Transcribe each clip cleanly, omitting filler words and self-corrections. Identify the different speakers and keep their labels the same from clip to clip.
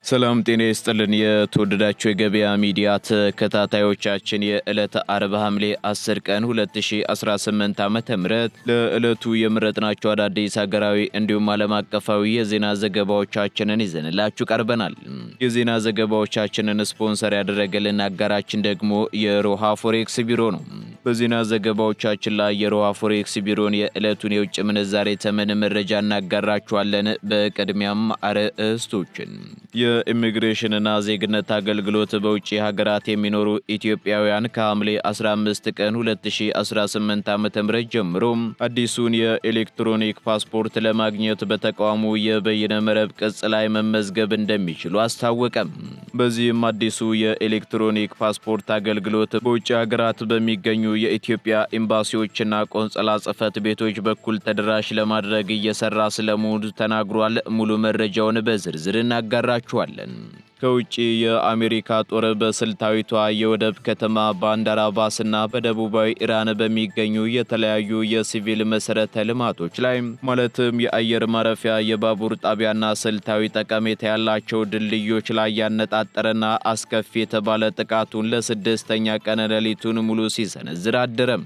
Speaker 1: ሰላም ጤና ይስጥልን የተወደዳችሁ የገበያ ሚዲያ ተከታታዮቻችን የዕለተ አርብ ሐምሌ 10 ቀን 2018 ዓ.ም ለዕለቱ የመረጥናቸው አዳዲስ ሀገራዊ እንዲሁም ዓለም አቀፋዊ የዜና ዘገባዎቻችንን ይዘንላችሁ ቀርበናል። የዜና ዘገባዎቻችንን ስፖንሰር ያደረገልን አጋራችን ደግሞ የሮሃ ፎሬክስ ቢሮ ነው። በዜና ዘገባዎቻችን ላይ የሮሃ ፎሬክስ ቢሮን የዕለቱን የውጭ ምንዛሬ ተመን መረጃ እናጋራችኋለን። በቅድሚያም አርዕስቶችን የኢሚግሬሽንና ዜግነት አገልግሎት በውጭ ሀገራት የሚኖሩ ኢትዮጵያውያን ከሐምሌ 15 ቀን 2018 ዓ.ም ጀምሮ አዲሱን የኤሌክትሮኒክ ፓስፖርት ለማግኘት በተቋሙ የበይነ መረብ ቅጽ ላይ መመዝገብ እንደሚችሉ አስታወቀም። በዚህም አዲሱ የኤሌክትሮኒክ ፓስፖርት አገልግሎት በውጭ ሀገራት በሚገኙ የኢትዮጵያ ኤምባሲዎችና ቆንጽላ ጽሕፈት ቤቶች በኩል ተደራሽ ለማድረግ እየሰራ ስለመሆኑ ተናግሯል። ሙሉ መረጃውን በዝርዝር እናጋራችኋለን። ከውጪ የአሜሪካ ጦር በስልታዊቷ የወደብ ከተማ ባንዳር አባስና በደቡባዊ ኢራን በሚገኙ የተለያዩ የሲቪል መሰረተ ልማቶች ላይ ማለትም የአየር ማረፊያ፣ የባቡር ጣቢያና ስልታዊ ጠቀሜታ ያላቸው ድልድዮች ላይ ያነጣጠረና አስከፊ የተባለ ጥቃቱን ለስድስተኛ ቀን ሌሊቱን ሙሉ ሲሰነዝር አደረም።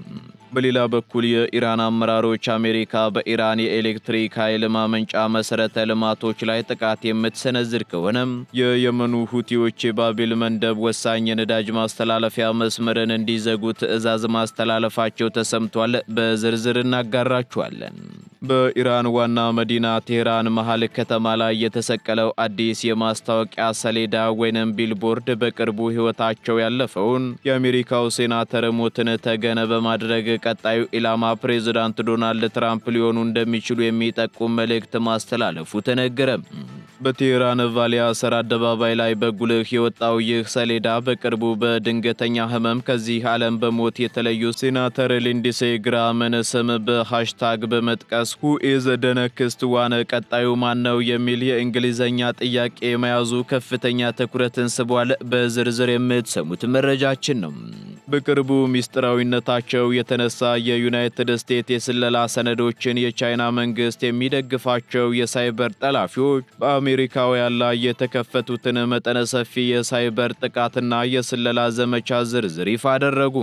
Speaker 1: በሌላ በኩል የኢራን አመራሮች አሜሪካ በኢራን የኤሌክትሪክ ኃይል ማመንጫ መሰረተ ልማቶች ላይ ጥቃት የምትሰነዝር ከሆነ የየመኑ ሁቲዎች የባቢል መንደብ ወሳኝ የነዳጅ ማስተላለፊያ መስመርን እንዲዘጉ ትዕዛዝ ማስተላለፋቸው ተሰምቷል። በዝርዝር እናጋራችኋለን። በኢራን ዋና መዲና ቴህራን መሃል ከተማ ላይ የተሰቀለው አዲስ የማስታወቂያ ሰሌዳ ወይንም ቢልቦርድ በቅርቡ ሕይወታቸው ያለፈውን የአሜሪካው ሴናተር ሞትን ተገን በማድረግ ቀጣዩ ኢላማ ፕሬዝዳንት ዶናልድ ትራምፕ ሊሆኑ እንደሚችሉ የሚጠቁም መልእክት ማስተላለፉ ተነገረ። በቴህራን ቫሊያሰር አደባባይ ላይ በጉልህ የወጣው ይህ ሰሌዳ በቅርቡ በድንገተኛ ህመም ከዚህ ዓለም በሞት የተለዩ ሴናተር ሊንድሴ ግራምን ስም በሃሽታግ በመጥቀስ who is the next one ቀጣዩ ማን ነው የሚል የእንግሊዘኛ ጥያቄ መያዙ ከፍተኛ ትኩረትን ስቧል። በዝርዝር የምትሰሙት መረጃችን ነው። በቅርቡ ሚስጥራዊነታቸው የተነሳ የዩናይትድ ስቴትስ የስለላ ሰነዶችን የቻይና መንግስት የሚደግፋቸው የሳይበር ጠላፊዎች በአሜሪካውያን ላይ የተከፈቱትን መጠነ ሰፊ የሳይበር ጥቃትና የስለላ ዘመቻ ዝርዝር ይፋ አደረጉ።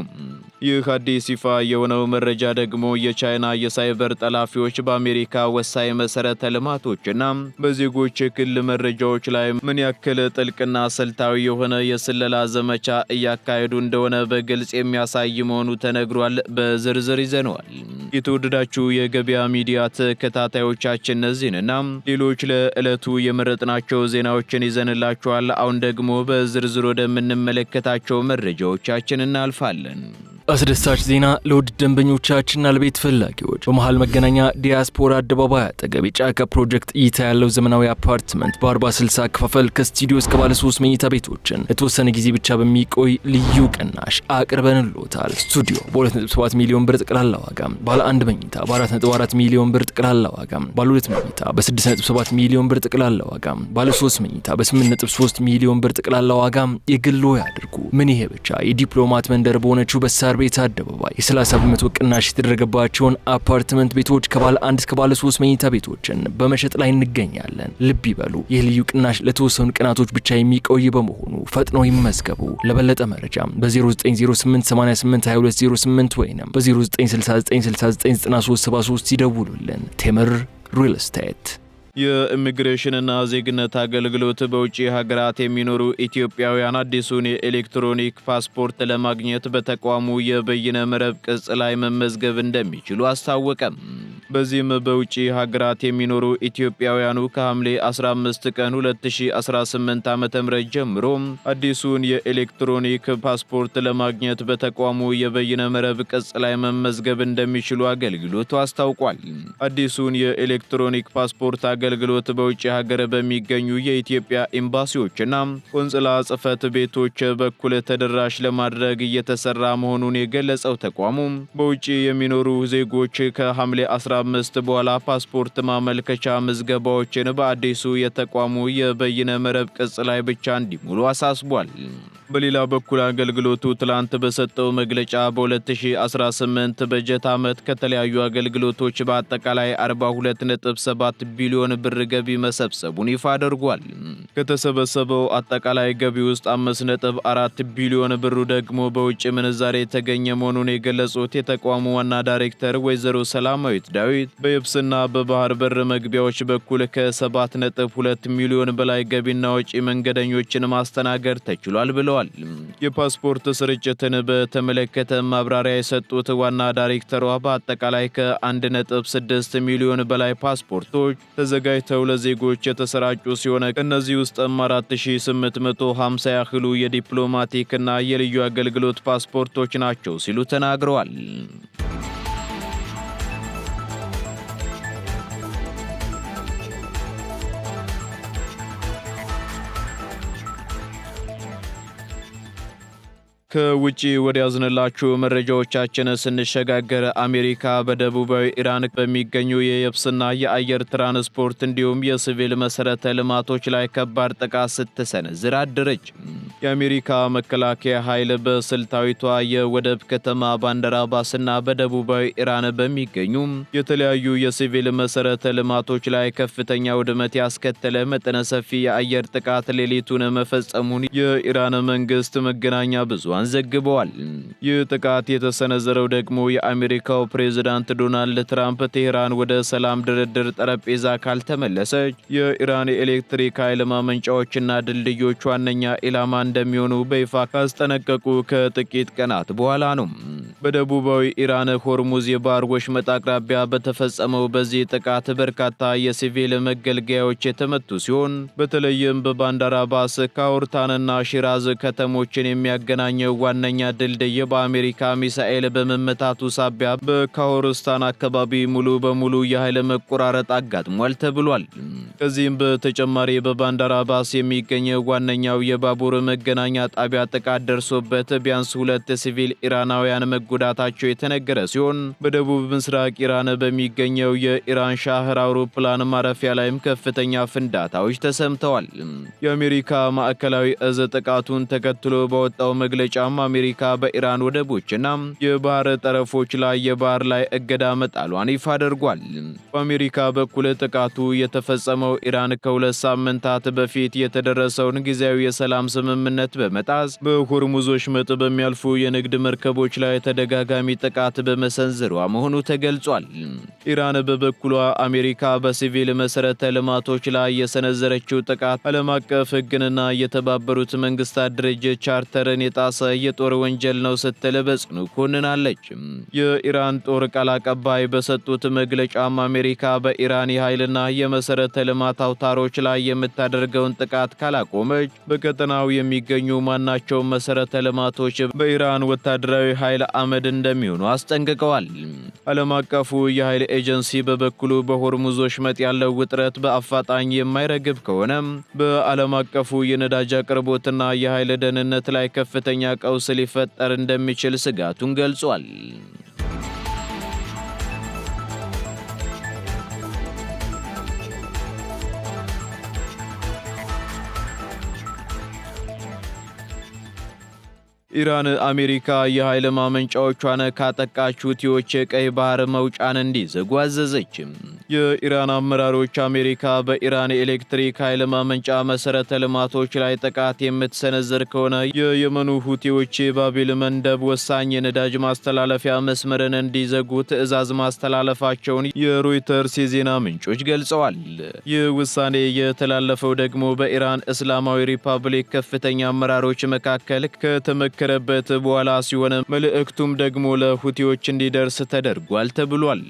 Speaker 1: ይህ አዲስ ይፋ የሆነው መረጃ ደግሞ የቻይና የሳይበር ጠላፊዎች በአሜሪካ ወሳኝ መሰረተ ልማቶችና በዜጎች የግል መረጃዎች ላይ ምን ያክል ጥልቅና ስልታዊ የሆነ የስለላ ዘመቻ እያካሄዱ እንደሆነ በግልጽ የሚያሳይ መሆኑ ተነግሯል። በዝርዝር ይዘነዋል። የተወደዳችሁ የገበያ ሚዲያ ተከታታዮቻችን እነዚህንና ሌሎች ለዕለቱ የመረጥናቸው ዜናዎችን ይዘንላችኋል። አሁን ደግሞ በዝርዝር ወደምንመለከታቸው መረጃዎቻችን እናልፋለን።
Speaker 2: አስደሳች ዜና ለውድ ደንበኞቻችንና ለቤት ፈላጊዎች በመሃል መገናኛ ዲያስፖራ አደባባይ አጠገብ የጫካ ፕሮጀክት እይታ ያለው ዘመናዊ አፓርትመንት በ40/60 አከፋፈል ከስቱዲዮ እስከ ባለ 3 መኝታ ቤቶችን ለተወሰነ ጊዜ ብቻ በሚቆይ ልዩ ቅናሽ አቅርበንልዎታል። ስቱዲዮ በ2.7 ሚሊዮን ብር ጠቅላላ ዋጋ፣ ባለ 1 መኝታ በ4.4 ሚሊዮን ብር ጠቅላላ ዋጋ፣ ባለ 2 መኝታ በ6.7 ሚሊዮን ብር ጠቅላላ ዋጋ፣ ባለ 3 መኝታ በ8.3 ሚሊዮን ብር ጠቅላላ ዋጋ የግሎ ያድርጉ። ምን ይሄ ብቻ! የዲፕሎማት መንደር በሆነችው በሳር ቤት አደባባይ የ30% ቅናሽ የተደረገባቸውን አፓርትመንት ቤቶች ከባለ 1 እስከ ባለ 3 መኝታ ቤቶችን በመሸጥ ላይ እንገኛለን። ልብ ይበሉ፣ ይህ ልዩ ቅናሽ ለተወሰኑ ቀናቶች ብቻ የሚቆይ በመሆኑ ፈጥነው ይመዝገቡ። ለበለጠ መረጃ በ0908882208 ወይም በ0969699373 ይደውሉልን። ቴምር ሪል ስቴት።
Speaker 1: የኢሚግሬሽንና ዜግነት አገልግሎት በውጭ ሀገራት የሚኖሩ ኢትዮጵያውያን አዲሱን የኤሌክትሮኒክ ፓስፖርት ለማግኘት በተቋሙ የበይነ መረብ ቅጽ ላይ መመዝገብ እንደሚችሉ አስታወቀም። በዚህም በውጭ ሀገራት የሚኖሩ ኢትዮጵያውያኑ ከሐምሌ 15 ቀን 2018 ዓ.ም ጀምሮ አዲሱን የኤሌክትሮኒክ ፓስፖርት ለማግኘት በተቋሙ የበይነ መረብ ቅጽ ላይ መመዝገብ እንደሚችሉ አገልግሎቱ አስታውቋል። አዲሱን የኤሌክትሮኒክ ፓስፖርት አገልግሎት በውጭ ሀገር በሚገኙ የኢትዮጵያ ኤምባሲዎችና ቆንጽላ ጽሕፈት ቤቶች በኩል ተደራሽ ለማድረግ እየተሰራ መሆኑን የገለጸው ተቋሙ በውጭ የሚኖሩ ዜጎች ከሐምሌ 15 በኋላ ፓስፖርት ማመልከቻ ምዝገባዎችን በአዲሱ የተቋሙ የበይነ መረብ ቅጽ ላይ ብቻ እንዲሞሉ አሳስቧል። በሌላ በኩል አገልግሎቱ ትላንት በሰጠው መግለጫ በ2018 በጀት ዓመት ከተለያዩ አገልግሎቶች በአጠቃላይ 42.7 ቢሊዮን ብር ገቢ መሰብሰቡን ይፋ አድርጓል። ከተሰበሰበው አጠቃላይ ገቢ ውስጥ 5.4 ቢሊዮን ብሩ ደግሞ በውጭ ምንዛሬ የተገኘ መሆኑን የገለጹት የተቋሙ ዋና ዳይሬክተር ወይዘሮ ሰላማዊት ዳዊት በየብስና በባህር በር መግቢያዎች በኩል ከ7.2 ሚሊዮን በላይ ገቢና ወጪ መንገደኞችን ማስተናገድ ተችሏል ብለዋል። የፓስፖርት ስርጭትን በተመለከተ ማብራሪያ የሰጡት ዋና ዳይሬክተሯ በአጠቃላይ ከ1.6 ሚሊዮን በላይ ፓስፖርቶች ተዘጋጅተው ለዜጎች የተሰራጩ ሲሆን ከእነዚህ ውስጥም 4850 ያህሉ የዲፕሎማቲክ እና የልዩ አገልግሎት ፓስፖርቶች ናቸው ሲሉ ተናግረዋል። ከውጪ ወደ ያዝንላችሁ መረጃዎቻችን ስንሸጋገር አሜሪካ በደቡባዊ ኢራን በሚገኙ የየብስና የአየር ትራንስፖርት እንዲሁም የሲቪል መሰረተ ልማቶች ላይ ከባድ ጥቃት ስትሰነዝር አደረች። የአሜሪካ መከላከያ ኃይል በስልታዊቷ የወደብ ከተማ ባንደር አባስና በደቡባዊ ኢራን በሚገኙ የተለያዩ የሲቪል መሰረተ ልማቶች ላይ ከፍተኛ ውድመት ያስከተለ መጠነ ሰፊ የአየር ጥቃት ሌሊቱን መፈጸሙን የኢራን መንግስት መገናኛ ብዙሃን ዘግበዋል። ይህ ጥቃት የተሰነዘረው ደግሞ የአሜሪካው ፕሬዝዳንት ዶናልድ ትራምፕ ቴህራን ወደ ሰላም ድርድር ጠረጴዛ ካልተመለሰች የኢራን የኤሌክትሪክ ኃይል ማመንጫዎችና ድልድዮች ዋነኛ ኢላማ እንደሚሆኑ በይፋ ካስጠነቀቁ ከጥቂት ቀናት በኋላ ነው። በደቡባዊ ኢራን ሆርሙዝ የባህር ወሽመጥ አቅራቢያ በተፈጸመው በዚህ ጥቃት በርካታ የሲቪል መገልገያዎች የተመቱ ሲሆን በተለይም በባንዳር አባስ ካውርታንና ሺራዝ ከተሞችን የሚያገናኘው ዋነኛ ድልድይ በአሜሪካ ሚሳኤል በመመታቱ ሳቢያ በካውርስታን አካባቢ ሙሉ በሙሉ የኃይል መቆራረጥ አጋጥሟል ተብሏል። ከዚህም በተጨማሪ በባንዳር አባስ የሚገኘው ዋነኛው የባቡር መገናኛ ጣቢያ ጥቃት ደርሶበት ቢያንስ 2 ሲቪል ኢራናውያን መጎዳታቸው የተነገረ ሲሆን በደቡብ ምስራቅ ኢራን በሚገኘው የኢራን ሻህር አውሮፕላን ማረፊያ ላይም ከፍተኛ ፍንዳታዎች ተሰምተዋል። የአሜሪካ ማዕከላዊ እዝ ጥቃቱን ተከትሎ በወጣው መግለጫም አሜሪካ በኢራን ወደቦችና የባህር ጠረፎች ላይ የባህር ላይ እገዳ መጣሏን ይፋ አድርጓል። በአሜሪካ በኩል ጥቃቱ የተፈጸመው ኢራን ከ2 ሳምንታት በፊት የተደረሰውን ጊዜያዊ የሰላም ስምምነት በመጣስ በሆርሙዝ ወሽመጥ በሚያልፉ የንግድ መርከቦች ላይ ተደጋጋሚ ጥቃት በመሰንዘሯ መሆኑ ተገልጿል። ኢራን በበኩሏ አሜሪካ በሲቪል መሰረተ ልማቶች ላይ የሰነዘረችው ጥቃት ዓለም አቀፍ ሕግንና የተባበሩት መንግስታት ድርጅት ቻርተርን የጣሰ የጦር ወንጀል ነው ስትል በጽኑ ኮንናለች። የኢራን ጦር ቃል አቀባይ በሰጡት መግለጫም አሜሪካ በኢራን የኃይልና የመሰረተ ልማት አውታሮች ላይ የምታደርገውን ጥቃት ካላቆመች በቀጠናው የሚገኙ ማናቸው መሰረተ ልማቶች በኢራን ወታደራዊ ኃይል አመድ እንደሚሆኑ አስጠንቅቀዋል። ዓለም አቀፉ የኃይል ኤጀንሲ በበኩሉ በሆርሙዝ ወሽመጥ ያለው ውጥረት በአፋጣኝ የማይረግብ ከሆነ በዓለም አቀፉ የነዳጅ አቅርቦትና የኃይል ደህንነት ላይ ከፍተኛ ቀውስ ሊፈጠር እንደሚችል ስጋቱን ገልጿል። ኢራን አሜሪካ የኃይል ማመንጫዎቿን ካጠቃች ሁቲዎች የቀይ ባህር መውጫን እንዲዘጉ አዘዘች። የኢራን አመራሮች አሜሪካ በኢራን የኤሌክትሪክ ኃይል ማመንጫ መሰረተ ልማቶች ላይ ጥቃት የምትሰነዝር ከሆነ የየመኑ ሁቲዎች የባቢል መንደብ ወሳኝ የነዳጅ ማስተላለፊያ መስመርን እንዲዘጉ ትዕዛዝ ማስተላለፋቸውን የሮይተርስ የዜና ምንጮች ገልጸዋል። ይህ ውሳኔ የተላለፈው ደግሞ በኢራን እስላማዊ ሪፐብሊክ ከፍተኛ አመራሮች መካከል ከተመከረበት በኋላ ሲሆን መልእክቱም ደግሞ ለሁቲዎች እንዲደርስ ተደርጓል ተብሏል።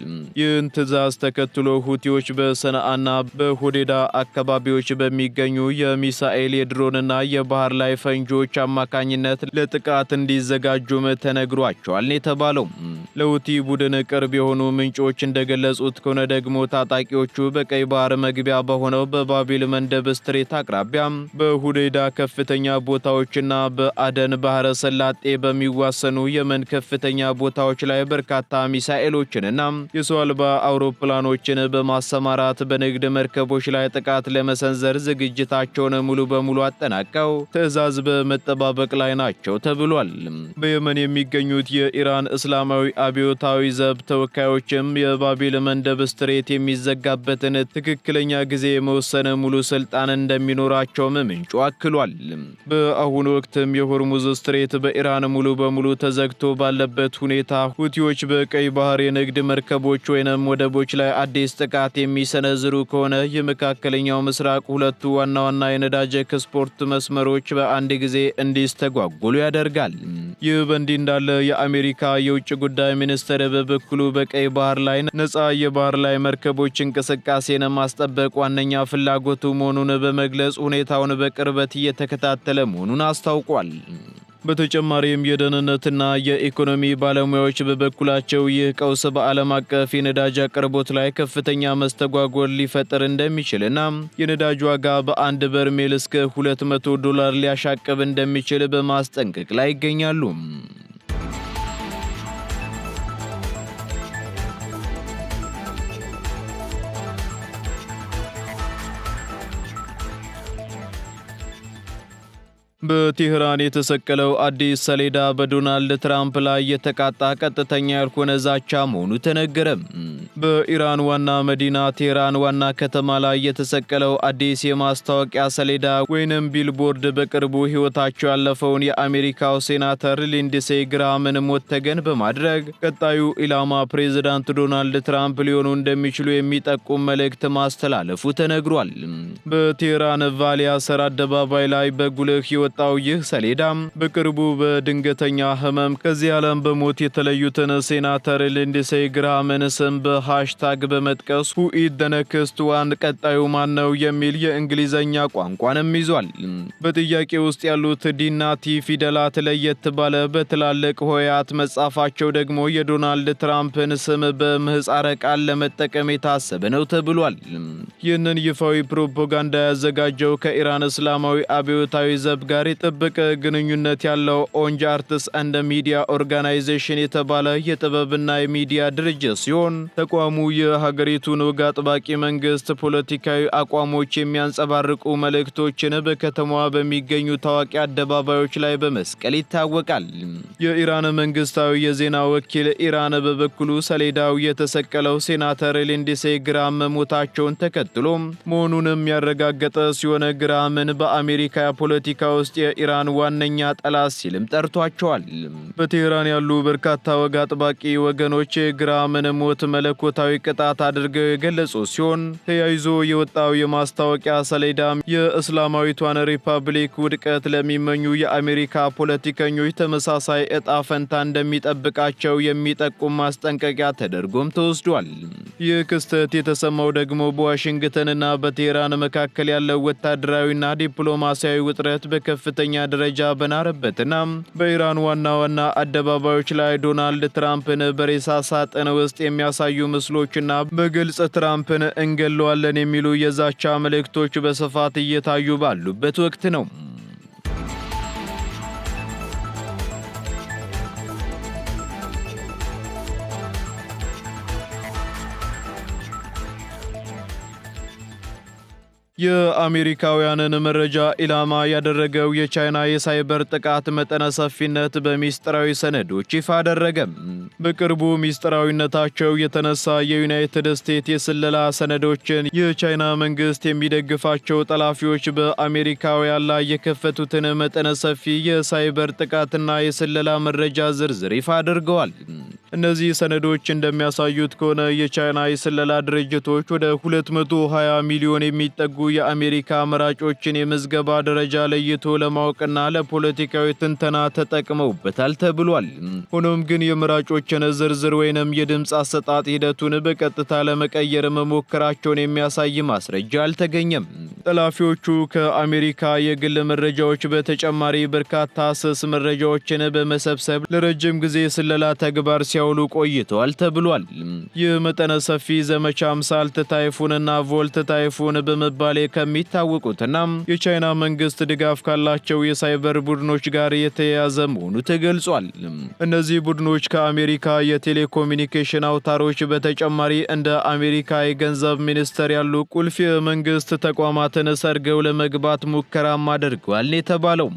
Speaker 1: ይህን ትዕዛዝ ተከትሎ ሁቲዎች በሰነአና በሆዴዳ አካባቢዎች በሚገኙ የሚሳኤል የድሮንና የባህር ላይ ፈንጂዎች አማካኝነት ለጥቃት እንዲዘጋጁም ተነግሯቸዋል የተባለው። ለሁቲ ቡድን ቅርብ የሆኑ ምንጮች እንደገለጹት ከሆነ ደግሞ ታጣቂዎቹ በቀይ ባህር መግቢያ በሆነው በባቢል መንደብ ስትሬት አቅራቢያ በሆዴዳ ከፍተኛ ቦታዎችና በአደን ባህረ ሰላጤ በሚዋሰኑ የመን ከፍተኛ ቦታዎች ላይ በርካታ ሚሳኤሎችንና የሰው አልባ አውሮፕላኖችን በማሰማራት በንግድ መርከቦች ላይ ጥቃት ለመሰንዘር ዝግጅታቸውን ሙሉ በሙሉ አጠናቀው ትዕዛዝ በመጠባበቅ ላይ ናቸው ተብሏል። በየመን የሚገኙት የኢራን እስላማዊ አብዮታዊ ዘብ ተወካዮችም የባቢል መንደብ ስትሬት የሚዘጋበትን ትክክለኛ ጊዜ የመወሰን ሙሉ ስልጣን እንደሚኖራቸውም ምንጩ አክሏል። በአሁኑ ወቅትም የሆርሙዝ ስትሬት በኢራን ሙሉ በሙሉ ተዘግቶ ባለበት ሁኔታ ሁቲዎች በቀይ ባህር የንግድ መርከቦች ወይንም ወደቦች ላይ አዲስ ጥቃት የሚሰነዝሩ ከሆነ የመካከለኛው ምስራቅ ሁለቱ ዋና ዋና የነዳጅ ኤክስፖርት መስመሮች በአንድ ጊዜ እንዲስተጓጎሉ ያደርጋል። ይህ በእንዲህ እንዳለ የአሜሪካ የውጭ ጉዳይ ሚኒስትር በበኩሉ በቀይ ባህር ላይ ነፃ የባህር ላይ መርከቦች እንቅስቃሴን ማስጠበቅ ዋነኛ ፍላጎቱ መሆኑን በመግለጽ ሁኔታውን በቅርበት እየተከታተለ መሆኑን አስታውቋል። በተጨማሪም የደህንነትና የኢኮኖሚ ባለሙያዎች በበኩላቸው ይህ ቀውስ በዓለም አቀፍ የነዳጅ አቅርቦት ላይ ከፍተኛ መስተጓጎል ሊፈጥር እንደሚችልና የነዳጅ ዋጋ በአንድ በርሜል እስከ $200 ሊያሻቅብ እንደሚችል በማስጠንቀቅ ላይ ይገኛሉ። በቴህራን የተሰቀለው አዲስ ሰሌዳ በዶናልድ ትራምፕ ላይ የተቃጣ ቀጥተኛ ያልሆነ ዛቻ መሆኑ ተነገረ። በኢራን ዋና መዲና ቴህራን ዋና ከተማ ላይ የተሰቀለው አዲስ የማስታወቂያ ሰሌዳ ወይንም ቢልቦርድ በቅርቡ ሕይወታቸው ያለፈውን የአሜሪካው ሴናተር ሊንድሴ ግራምን ሞት ተገን በማድረግ ቀጣዩ ኢላማ ፕሬዝዳንት ዶናልድ ትራምፕ ሊሆኑ እንደሚችሉ የሚጠቁም መልእክት ማስተላለፉ ተነግሯል። በቴህራን ቫሊያሰር አደባባይ ላይ በጉልህ የወጣው ይህ ሰሌዳ በቅርቡ በድንገተኛ ህመም ከዚህ ዓለም በሞት የተለዩትን ሴናተር ሊንድሴ ግራምን ስም በሃሽታግ በመጥቀስ who is the next one ቀጣዩ ማን ነው የሚል የእንግሊዘኛ ቋንቋንም ይዟል። በጥያቄ ውስጥ ያሉት ዲና ቲ ፊደላት ለየት ባለ በትላልቅ ሆሄያት መጻፋቸው ደግሞ የዶናልድ ትራምፕን ስም በምህጻረ ቃል ለመጠቀም የታሰበ ነው ተብሏል። ይህንን ይፋዊ ፕሮፓጋንዳ ያዘጋጀው ከኢራን እስላማዊ አብዮታዊ ዘብ ጋር የጠበቀ ግንኙነት ያለው ኦንጅ አርትስ እንደ ሚዲያ ኦርጋናይዜሽን የተባለ የጥበብና የሚዲያ ድርጅት ሲሆን ተቋሙ የሀገሪቱን ወግ አጥባቂ መንግስት ፖለቲካዊ አቋሞች የሚያንጸባርቁ መልእክቶችን በከተማዋ በሚገኙ ታዋቂ አደባባዮች ላይ በመስቀል ይታወቃል። የኢራን መንግስታዊ የዜና ወኪል ኢራን በበኩሉ ሰሌዳው የተሰቀለው ሴናተር ሊንድሴ ግራም መሞታቸውን ተከትሎ መሆኑንም ያረጋገጠ ሲሆን ግራምን በአሜሪካ ፖለቲካ ውስጥ የኢራን ዋነኛ ጠላት ሲልም ጠርቷቸዋል። በቴህራን ያሉ በርካታ ወግ አጥባቂ ወገኖች ግራምን ሞት መለኮታዊ ቅጣት አድርገው የገለጹ ሲሆን ተያይዞ የወጣው የማስታወቂያ ሰሌዳም የእስላማዊቷን ሪፐብሊክ ውድቀት ለሚመኙ የአሜሪካ ፖለቲከኞች ተመሳሳይ ዕጣ ፈንታ እንደሚጠብቃቸው የሚጠቁም ማስጠንቀቂያ ተደርጎም ተወስዷል። ይህ ክስተት የተሰማው ደግሞ በዋሽንግተንና በቴህራን መካከል ያለው ወታደራዊና ዲፕሎማሲያዊ ውጥረት በከፍተኛ ደረጃ በናረበትና በኢራን ዋና ዋና አደባባዮች ላይ ዶናልድ ትራምፕን በሬሳ ሳጥን ውስጥ የሚያሳዩ ምስሎችና በግልጽ ትራምፕን እንገለዋለን የሚሉ የዛቻ መልእክቶች በስፋት እየታዩ ባሉበት ወቅት ነው። የአሜሪካውያንን መረጃ ኢላማ ያደረገው የቻይና የሳይበር ጥቃት መጠነ ሰፊነት በሚስጥራዊ ሰነዶች ይፋ አደረገ። በቅርቡ ሚስጥራዊነታቸው የተነሳ የዩናይትድ ስቴትስ የስለላ ሰነዶችን የቻይና መንግስት የሚደግፋቸው ጠላፊዎች በአሜሪካውያን ላይ የከፈቱትን መጠነ ሰፊ የሳይበር ጥቃትና የስለላ መረጃ ዝርዝር ይፋ አድርገዋል። እነዚህ ሰነዶች እንደሚያሳዩት ከሆነ የቻይና የስለላ ድርጅቶች ወደ 220 ሚሊዮን የሚጠጉ የአሜሪካ መራጮችን የምዝገባ ደረጃ ለይቶ ለማወቅና ለፖለቲካዊ ትንተና ተጠቅመውበታል ተብሏል። ሆኖም ግን የመራጮችን ዝርዝር ወይንም የድምፅ አሰጣጥ ሂደቱን በቀጥታ ለመቀየር መሞከራቸውን የሚያሳይ ማስረጃ አልተገኘም። ጠላፊዎቹ ከአሜሪካ የግል መረጃዎች በተጨማሪ በርካታ ስስ መረጃዎችን በመሰብሰብ ለረጅም ጊዜ ስለላ ተግባር ሲያውሉ ቆይተዋል ተብሏል። ይህ መጠነ ሰፊ ዘመቻም ሳልት ታይፉንና ቮልት ታይፉን በመባል ከሚታወቁትና የቻይና መንግስት ድጋፍ ካላቸው የሳይበር ቡድኖች ጋር የተያያዘ መሆኑ ተገልጿል። እነዚህ ቡድኖች ከአሜሪካ የቴሌኮሙኒኬሽን አውታሮች በተጨማሪ እንደ አሜሪካ የገንዘብ ሚኒስቴር ያሉ ቁልፍ የመንግስት ተቋማትን ሰርገው ለመግባት ሙከራም አድርገዋል የተባለው።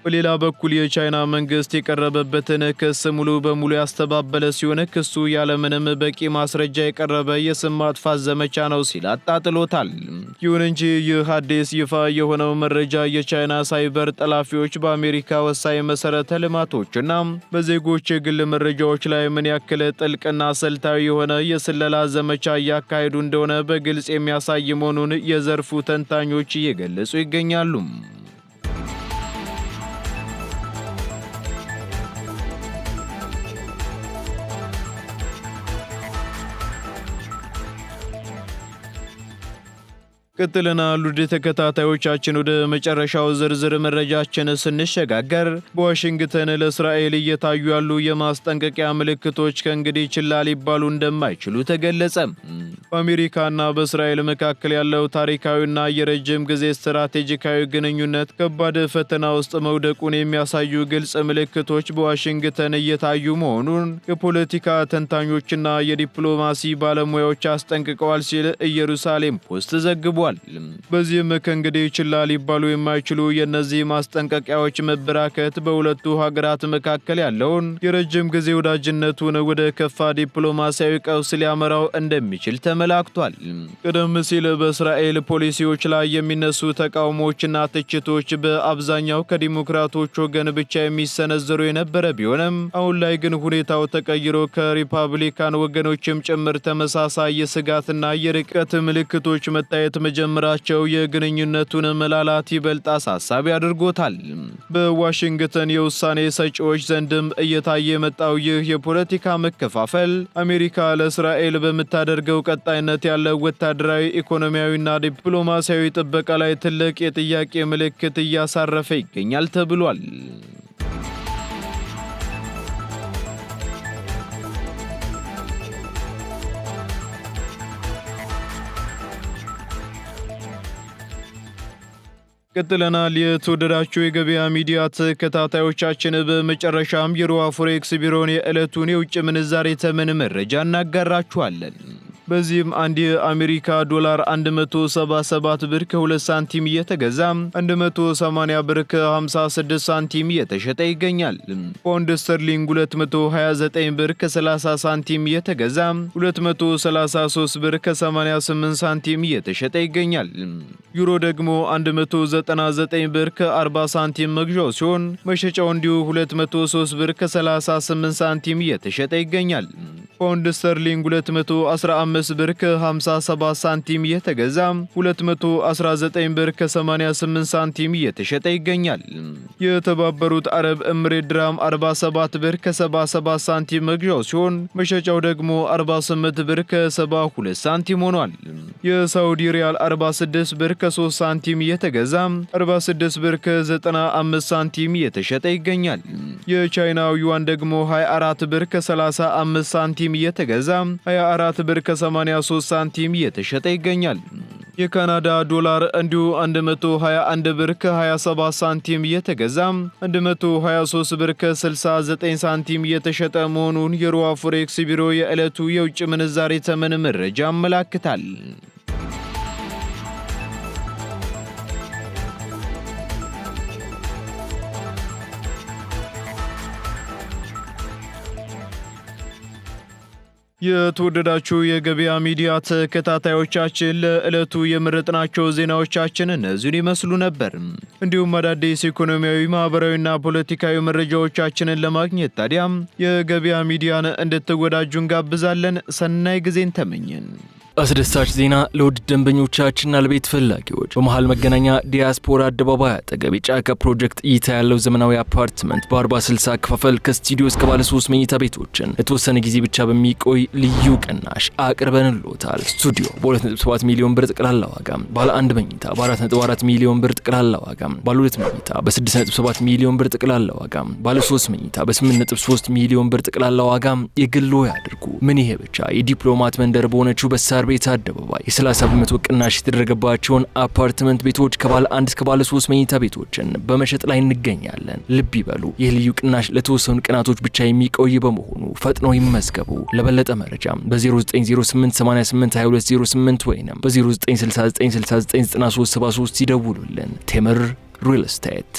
Speaker 1: በሌላ በኩል የቻይና መንግስት የቀረበበትን ክስ ሙሉ በሙሉ ያስተባበለ ሲሆን ክሱ ያለምንም በቂ ማስረጃ የቀረበ የስም ማጥፋት ዘመቻ ነው ሲል አጣጥሎታል። ይሁን እንጂ ይህ አዲስ ይፋ የሆነው መረጃ የቻይና ሳይበር ጠላፊዎች በአሜሪካ ወሳኝ መሰረተ ልማቶችና በዜጎች የግል መረጃዎች ላይ ምን ያክል ጥልቅና ስልታዊ የሆነ የስለላ ዘመቻ እያካሄዱ እንደሆነ በግልጽ የሚያሳይ መሆኑን የዘርፉ ተንታኞች እየገለጹ ይገኛሉ። ቀጥለናል ውድ ተከታታዮቻችን። ወደ መጨረሻው ዝርዝር መረጃችን ስንሸጋገር በዋሽንግተን ለእስራኤል እየታዩ ያሉ የማስጠንቀቂያ ምልክቶች ከእንግዲህ ችላ ሊባሉ እንደማይችሉ ተገለጸ። በአሜሪካና በእስራኤል መካከል ያለው ታሪካዊና የረጅም ጊዜ ስትራቴጂካዊ ግንኙነት ከባድ ፈተና ውስጥ መውደቁን የሚያሳዩ ግልጽ ምልክቶች በዋሽንግተን እየታዩ መሆኑን የፖለቲካ ተንታኞችና የዲፕሎማሲ ባለሙያዎች አስጠንቅቀዋል ሲል ኢየሩሳሌም ፖስት ዘግቧል። በዚህም ከእንግዲህ ችላ ሊባሉ የማይችሉ የእነዚህ ማስጠንቀቂያዎች መበራከት በሁለቱ ሀገራት መካከል ያለውን የረጅም ጊዜ ወዳጅነቱን ወደ ከፋ ዲፕሎማሲያዊ ቀውስ ሊያመራው እንደሚችል ተመላክቷል። ቀደም ሲል በእስራኤል ፖሊሲዎች ላይ የሚነሱ ተቃውሞዎችና ትችቶች በአብዛኛው ከዲሞክራቶች ወገን ብቻ የሚሰነዘሩ የነበረ ቢሆንም አሁን ላይ ግን ሁኔታው ተቀይሮ ከሪፐብሊካን ወገኖችም ጭምር ተመሳሳይ የስጋትና የርቀት ምልክቶች መታየት መጀመራቸው የግንኙነቱን መላላት ይበልጥ አሳሳቢ አድርጎታል። በዋሽንግተን የውሳኔ ሰጪዎች ዘንድም እየታየ የመጣው ይህ የፖለቲካ መከፋፈል አሜሪካ ለእስራኤል በምታደርገው ቀጣይነት ያለው ወታደራዊ፣ ኢኮኖሚያዊና ዲፕሎማሲያዊ ጥበቃ ላይ ትልቅ የጥያቄ ምልክት እያሳረፈ ይገኛል ተብሏል። ቀጥለናል። የተወደዳችሁ የገበያ ሚዲያ ተከታታዮቻችን በመጨረሻም የሮሃ ፎሬክስ ቢሮን የዕለቱን የውጭ ምንዛሬ ተመን መረጃ እናጋራችኋለን። በዚህም አንድ የአሜሪካ ዶላር 177 ብር ከ2 ሳንቲም እየተገዛ 180 ብር ከ56 ሳንቲም እየተሸጠ ይገኛል። ፓውንድ ስተርሊንግ 229 ብር ከ30 ሳንቲም እየተገዛ 233 ብር ከ88 ሳንቲም እየተሸጠ ይገኛል። ዩሮ ደግሞ 199 ብር ከ40 ሳንቲም መግዣው ሲሆን መሸጫው እንዲሁ 203 ብር ከ38 ሳንቲም እየተሸጠ ይገኛል። ፓውንድ ስተርሊንግ 215 ብር ከ57 ሳንቲም እየተገዛ 219 ብር ከ88 ሳንቲም እየተሸጠ ይገኛል። የተባበሩት አረብ ኤምሬት ድራም 47 ብር ከ77 ሳንቲም መግዣው ሲሆን መሸጫው ደግሞ 48 ብር ከ72 ሳንቲም ሆኗል። የሳውዲ ሪያል 46 ብር ከ3 ሳንቲም እየተገዛ 46 ብር ከ95 ሳንቲም እየተሸጠ ይገኛል። የቻይናው ዩዋን ደግሞ 24 ብር ከ35 ሳንቲም እየተገዛ 24 ብር ከ83 ሳንቲም እየተሸጠ ይገኛል። የካናዳ ዶላር እንዲሁ 121 ብር ከ27 ሳንቲም እየተገዛ 123 ብር ከ69 ሳንቲም እየተሸጠ መሆኑን የሮሃ ፎሬክስ ቢሮ የዕለቱ የውጭ ምንዛሬ ተመን መረጃ ያመላክታል። የተወደዳችሁ የገበያ ሚዲያ ተከታታዮቻችን ለዕለቱ የመረጥናቸው ዜናዎቻችን እነዚህን ይመስሉ ነበር። እንዲሁም አዳዲስ ኢኮኖሚያዊ፣ ማህበራዊና ፖለቲካዊ መረጃዎቻችንን ለማግኘት ታዲያም የገበያ ሚዲያን እንድትወዳጁ እንጋብዛለን። ሰናይ ጊዜን ተመኘን።
Speaker 2: አስደሳች ዜና ለውድ ደንበኞቻችንና ለቤት ፈላጊዎች በመሃል መገናኛ ዲያስፖራ አደባባይ አጠገብ የጫካ ፕሮጀክት እይታ ያለው ዘመናዊ አፓርትመንት በ40/60 አከፋፈል ከስቱዲዮ እስከ ባለ 3 መኝታ ቤቶችን ለተወሰነ ጊዜ ብቻ በሚቆይ ልዩ ቅናሽ አቅርበንልዎታል። ስቱዲዮ በ2.7 ሚሊዮን ብር ጠቅላላ ዋጋ፣ ባለ 1 መኝታ በ4.4 ሚሊዮን ብር ጠቅላላ ዋጋ፣ ባለ 2 መኝታ በ6.7 ሚሊዮን ብር ጠቅላላ ዋጋ፣ ባለ 3 መኝታ በ8.3 ሚሊዮን ብር ጠቅላላ ዋጋ የግሎ ያድርጉ። ምን ይሄ ብቻ! የዲፕሎማት መንደር በሆነችው በሳር ቤት አደባባይ የ30% ቅናሽ የተደረገባቸውን አፓርትመንት ቤቶች ከባለ 1 እስከ ባለ 3 መኝታ ቤቶችን በመሸጥ ላይ እንገኛለን። ልብ ይበሉ፣ ይህ ልዩ ቅናሽ ለተወሰኑ ቀናቶች ብቻ የሚቆይ በመሆኑ ፈጥነው ይመዝገቡ። ለበለጠ መረጃ በ0908882208 ወይም በ0969699373 ይደውሉልን። ቴምር ሪል ስቴት